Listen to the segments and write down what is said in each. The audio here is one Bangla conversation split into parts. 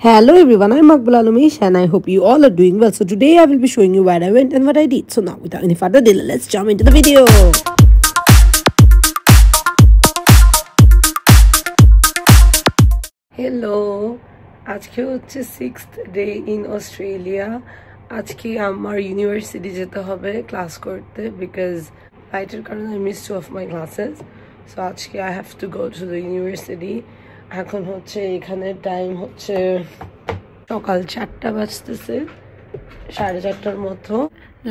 Hello everyone, I'm Maqbul Alumesh and I hope you all are doing well. So today I will be showing you where I went and what I did. So now without any further delay, let's jump into the video. Hello, আজকে হচ্ছে 6th day in Australia. আজকে আমার ইউনিভার্সিটি যেতে হবে ক্লাস করতে because ফ্লাইটের কারণে I missed 2 of my classes. So আজকে I have to go to the university. এখন হচ্ছে এখানে টাইম হচ্ছে সকাল 4টা বাজতেছে 4:30টার মতো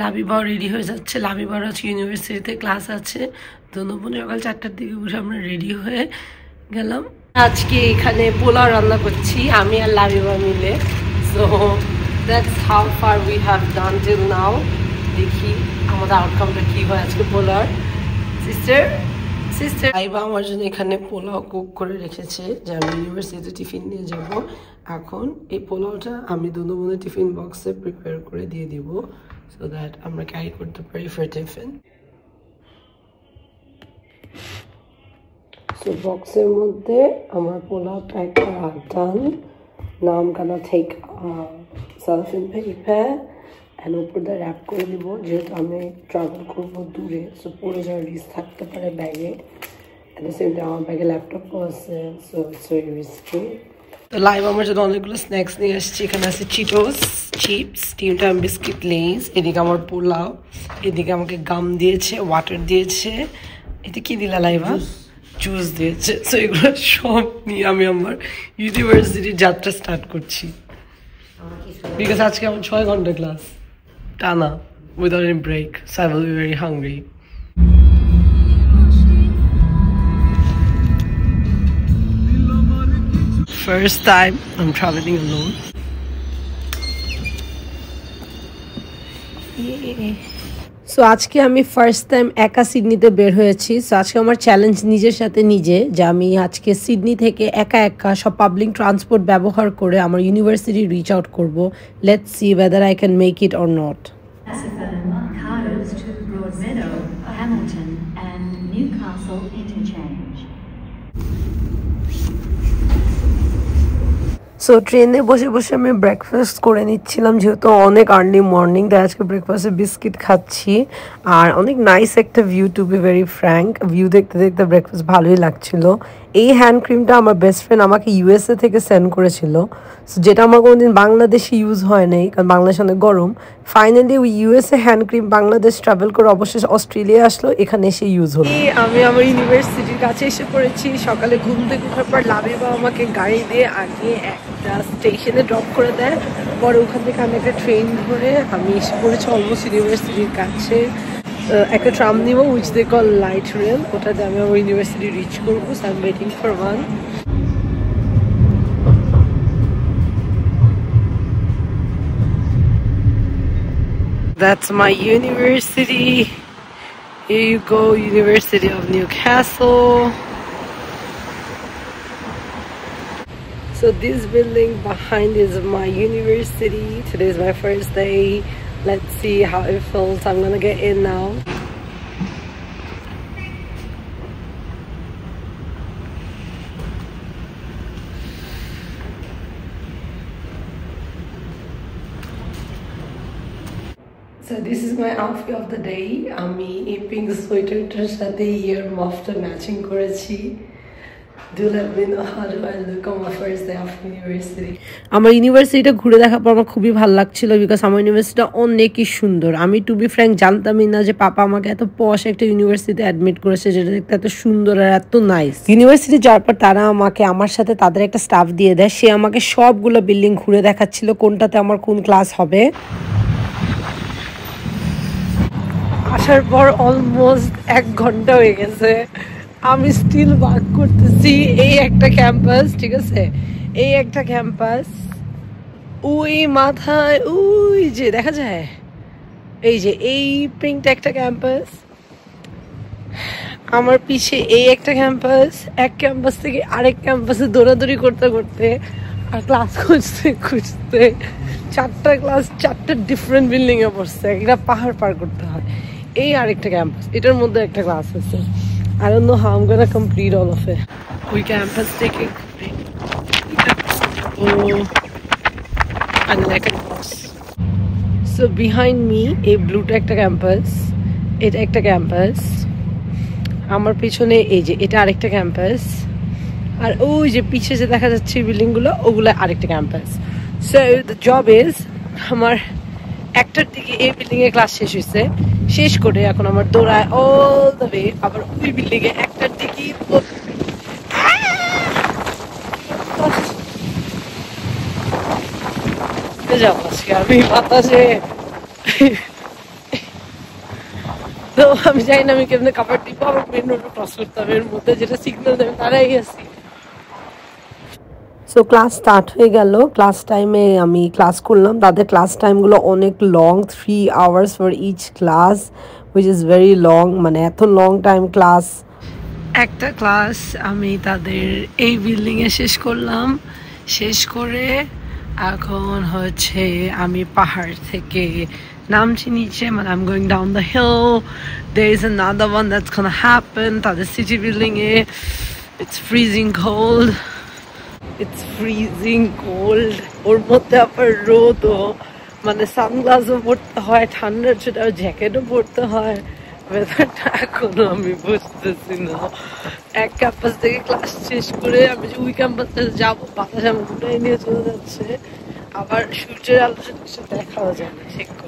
লাবিবাও রেডি হয়ে যাচ্ছে লাবিবার আজকে ইউনিভার্সিটিতে ক্লাস আছে দোনোবনে সকাল 4টার দিকে উঠে আমরা রেডি হয়ে গেলাম আজকে এখানে পোলাও রান্না করছি আমি আর লাবিবা মিলে so that's how far we have done till now দেখি আমাদের আউটকামটা কি হয় আজকে পোলাও সিস্টার আইবা আমার জন্য এখানে পোলাও কুক করে রেখেছে যে আমি ইউনিভার্সিটিতে টিফিন নিয়ে যাব এখন এই পোলাওটা আমি দুনো টিফিন বক্সে প্রিপেয়ার করে দিয়ে দিব সো দ্যাট আমরা ক্যারি করতে পারি ফর টিফিন সো বক্সের মধ্যে আমার পোলাও প্যাক করা ডান নাও I'm gonna take cellophane paper and উপর দিয়ে র্যাপ করে দিব যেহেতু আমি ট্রাভেল করবো দূরে সো পড়ে যাওয়ার রিস্ক থাকতে পারে ব্যাগে at the same time আমার ব্যাগে ল্যাপটপও আছে সো ইটস ভেরি রিস্কি তো লাইভ আমার জন্য অনেকগুলো স্ন্যাক্স নিয়ে আসছি এখানে আছে চিটোস চিপস টিমটাম বিস্কিট লেস এদিকে আমার পোলাও এদিকে আমাকে গাম দিয়েছে ওয়াটার দিয়েছে এটা কি দিলা লাইভা জুস দিয়েছে সো এগুলো সব নিয়ে আমি আমার ইউনিভার্সিটির যাত্রা স্টার্ট করছি বিকজ আজকে আমার 6 ঘন্টা class Tana without any break, so I will be very hungry. First time I'm traveling alone. So আজকে আমি ফার্স্ট টাইম একা সিডনিতে বের হয়েছি সো আজকে আমার চ্যালেঞ্জ নিজের সাথে নিজে যে আমি আজকে সিডনি থেকে একা একা সব পাবলিক ট্রান্সপোর্ট ব্যবহার করে আমার ইউনিভার্সিটি রিচ আউট করব let's see whether I can make it or not. Carters to Broadmeadow, Hamilton and Newcastle interchange. So ট্রেনে বসে বসে আমি ব্রেকফাস্ট করে নিচ্ছিলাম যেহেতু অনেক আর্লি মর্নিং তাই আজকে ব্রেকফাস্টে বিস্কিট খাচ্ছি আর অনেক নাইস একটা view to be very frank view দেখতে দেখতে ব্রেকফাস্ট ভালোই লাগছিল এই হ্যান্ড ক্রিমটা আমার বেস্ট ফ্রেন্ড আমাকে ইউএসএ থেকে সেন্ড করেছিল সো যেটা আমার কোনোদিন বাংলাদেশে ইউজ হয় নাই কারণ বাংলাদেশে অনেক গরম ফাইনালি ওই USA hand cream Bangladesh travel করে অবশেষে অস্ট্রেলিয়া আসলো এখানে এসে ইউজ হলো আমি আমার ইউনিভার্সিটির কাছে এসে পড়েছি সকালে ঘুম থেকে ওঠার পর লাবিবা আমাকে গাড়ি দিয়ে আগে একটা স্টেশনে ড্রপ করে দেয় পরে ওখান থেকে আমি একটা ট্রেন ধরে আমি এসে পড়েছি অলমোস্ট ইউনিভার্সিটির কাছে একটা ট্রাম নিব which they call light rail ওটাতে আমি আমার ইউনিভার্সিটি রিচ করবো so I am waiting for one That's my university. Here you go, University of Newcastle. So this building behind is my university. Today is my first day. Let's see how it feels. I'm gonna get in now. So this is my outfit of the day. আমি এই পিঙ্ক সোয়েটারটার সাথে ইয়ার মাফটা ম্যাচিং করেছি Do let me know how do I look on my first day of university. আমার ইউনিভার্সিটিটা ঘুরে দেখার পর আমার খুবই ভালো লাগছিল বিকজ আমার ইউনিভার্সিটিটা অনেকই সুন্দর আমি টু বি ফ্র্যাঙ্ক জানতামই না যে পাপা আমাকে এত পশ একটা ইউনিভার্সিটিতে অ্যাডমিট করেছে যেটা দেখতে এত সুন্দর আর এত নাইস ইউনিভার্সিটি যাওয়ার পর তারা আমাকে আমার সাথে তাদের একটা স্টাফ দিয়ে দেয় সে আমাকে সবগুলো বিল্ডিং ঘুরে দেখাচ্ছিল কোনটাতে আমার কোন ক্লাস হবে আসার পর অলমোস্ট 1 ঘন্টা হয়ে গেছে আমি স্টিল ওয়াক করতেছি এই একটা ক্যাম্পাস ঠিক আছে এই একটা ক্যাম্পাস ওই মাথায় ওই যে দেখা যায় এই যে এই পিঙ্ক একটা ক্যাম্পাস আমার পিছে এই একটা ক্যাম্পাস এক ক্যাম্পাস থেকে আরেক ক্যাম্পাসে দৌড়াদৌড়ি করতে করতে আর ক্লাস খুঁজতে 4টা ক্লাস 4টা ডিফারেন্ট বিল্ডিং এ পড়ছে একটা পাহাড় পার করতে হয় এই আরেকটা ক্যাম্পাস এটার মধ্যে একটা ক্লাস আছে I don't know how I'm gonna complete all of it. We campus taking. Oh, finally একটা ক্লাস। সো বিহাইন্ড মি এই ব্লুটা একটা ক্যাম্পাস, এটা একটা ক্যাম্পাস, আমার পিছনে এই যে এটা আরেকটা ক্যাম্পাস, আর ওই যে পিছে যে দেখা যাচ্ছে বিল্ডিংগুলো ওগুলো আরেকটা campus. So the job is আমার একটার দিকে এই বিল্ডিংয়ে ক্লাস শেষ হয়েছে, শেষ করে এখন আমার দৌড়ায় অল দ্য ওয়ে আবার ওই বিল্ডিংয়ে একটার দিকে যাবো আজকে আমি বাতাসে। তো আমি জানি না আমি কেমনে কাপড় দিব, আমার মেন রোডে ক্রস করতে হবে, এর মধ্যে যেটা সিগন্যাল দেবে তারাই আছি। সো ক্লাস স্টার্ট হয়ে গেল, ক্লাস টাইমে আমি ক্লাস করলাম। তাদের ক্লাস টাইমগুলো অনেক long, 3 hours for each class, which is very long, মানে এত লং টাইম ক্লাস। একটা ক্লাস আমি তাদের এই বিল্ডিংয়ে শেষ করলাম, শেষ করে এখন হচ্ছে আমি পাহাড় থেকে নামছি নিচে, মানে I am going down the hill. There is another one that's gonna happen তাদের সিটি বিল্ডিংয়ে। It's freezing cold, it's freezing cold, ওর মধ্যে আবার রোদও, মানে সানগ্লাসও পরতে হয়, ঠান্ডার ছোটা জ্যাকেটও পরতে হয়। ওয়েদারটা এখনো আমি বুঝতেছি না। এক ক্যাম্পাস থেকে ক্লাস শেষ করে আমি যে ওই ক্যাম্পাসে যাবো, বাতাস আমার উঠাই নিয়ে চলে যাচ্ছে, আবার সূর্যের আলো কিছু দেখাও যায় না ঠিক করে।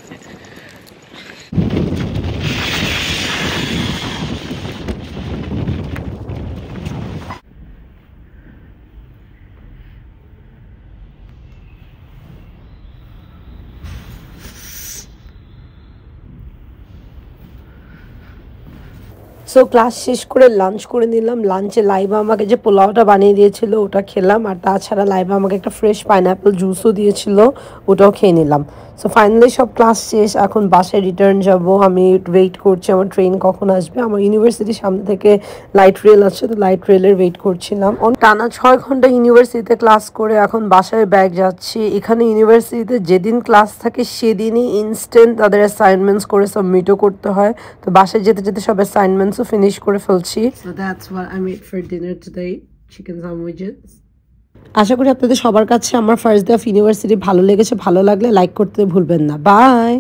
সো ক্লাস শেষ করে লাঞ্চ করে নিলাম। লাঞ্চে লাইবা আমাকে যে পোলাওটা বানিয়ে দিয়েছিল ওটা খেলাম, আর তাছাড়া লাইবা আমাকে একটা ফ্রেশ পাইনঅ্যাপল জুসও দিয়েছিল, ওটাও খেয়ে নিলাম। সো ফাইনালি সব ক্লাস শেষ, এখন বাসায় রিটার্ন যাব। আমি ওয়েট করছি আমার ট্রেন কখন আসবে। আমার ইউনিভার্সিটির সামনে থেকে লাইট রেল আছে, তো লাইট রেলের ওয়েট করছিলাম। টানা 6 ঘন্টা ইউনিভার্সিটিতে ক্লাস করে এখন বাসায় ব্যাগ যাচ্ছি। এখানে ইউনিভার্সিটিতে যেদিন ক্লাস থাকে সেদিনই ইনস্ট্যান্ট তাদের অ্যাসাইনমেন্টস করে সাবমিটও করতে হয়, তো বাসায় যেতে যেতে সব অ্যাসাইনমেন্টসও ফিনিশ করে ফেলছি। So that's what I made for dinner today, chicken sandwiches. আশা করি আপনাদের সবার কাছে আমার ফার্স্ট ডে অফ ইউনিভার্সিটি ভালো লেগেছে। ভালো লাগলে লাইক করতে ভুলবেন না। বাই।